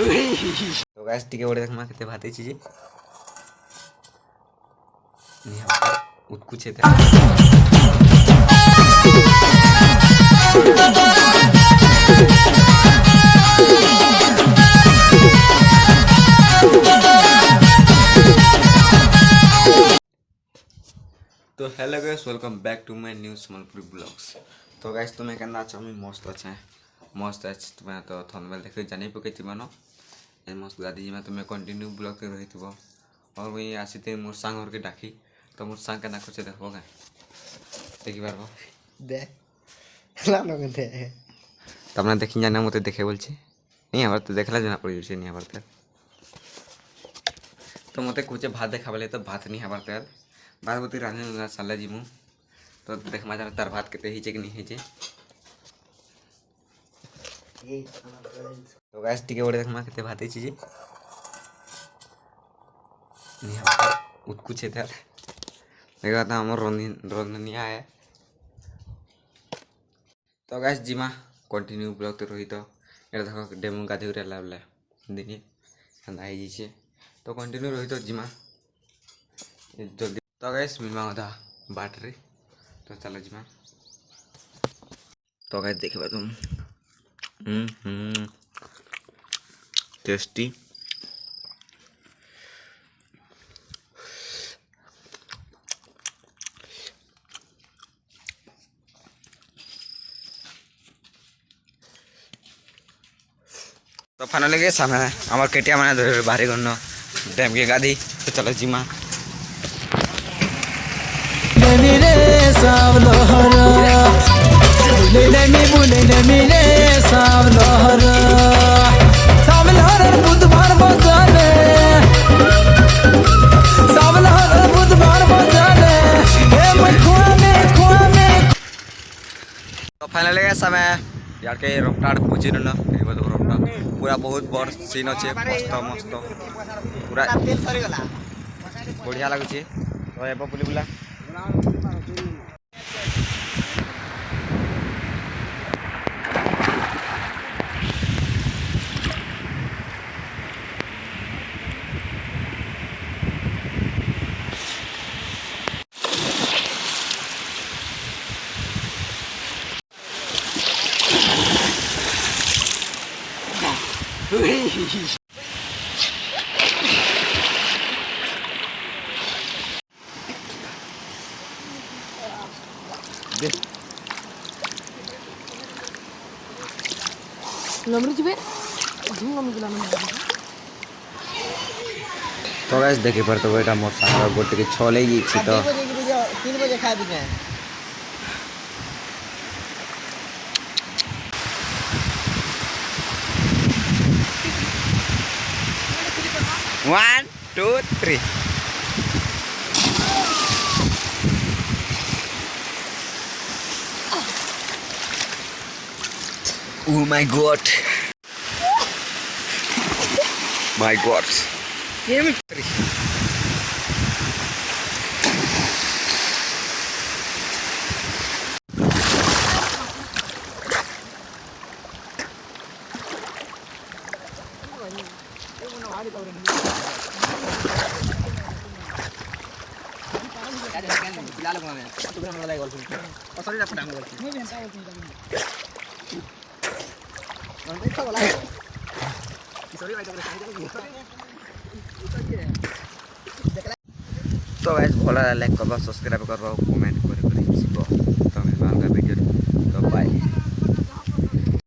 तो गाइस टिके बड़े देखमा केते भाते छी जे कुछ तो hello guys welcome back to my new Sambalpuri blogs. तो गाइस तुम्हें कहना अच्छा मैं मस्त अच्छे तुम्हें तो थंबनेल देख जानी पकई मन ए मस्त गादी में तुम्हें कंटिन्यू ब्लॉग के रही थो और मुई आसी मोर सांग के डाकी तो मोर सांग के ना कुछ देखो क्या देखी पारबो तमने देखी जाना मत देखे बोल नहीं हमारे तो देखला जना पड़ नहीं हमारे तो मत कुछ भात देखा बोले तो भात नहीं हमारे तेल बात बती रांधे साला जीमु तो देखमा जाना तार भात केते हिचे कि नहीं हिचे तो गाइस टिके बड़े देखमा केते भाते छी जे नहीं हम कुछ है देखा था हमर रंधनिया है। तो गाइस जीमा कंटिन्यू ब्लॉग तो रही तो ये देखो डेमो गाधे रे लावला दिनी अंदा आई जे तो कंटिन्यू रही तो जीमा जल्दी तो गाइस मिलमा होता बाट रे तो चलो जीमा तो गाइस देखबा तुम टेस्टी तो फाइनली गए सामने हमार केटिया माने धरे बाहरी गनो डैम के गादी तो चलो जीमा तो फाइनली गए समय यार के रोकटाड़ पूछी न रोकटा पूरा बहुत बड़ सीन अच्छे मस्त मस्त पूरा बढ़िया लगुच तो ए बुली बुला तो गाइस देखे पर तो बेटा मोर सांग गोटे के छोले ही छी तो 3 बजे खा दिने 1 2 3 Oh my god. My god. Give me 3. तो गाइस भला लाइक करबा सब्सक्राइब करबा कमेंट करे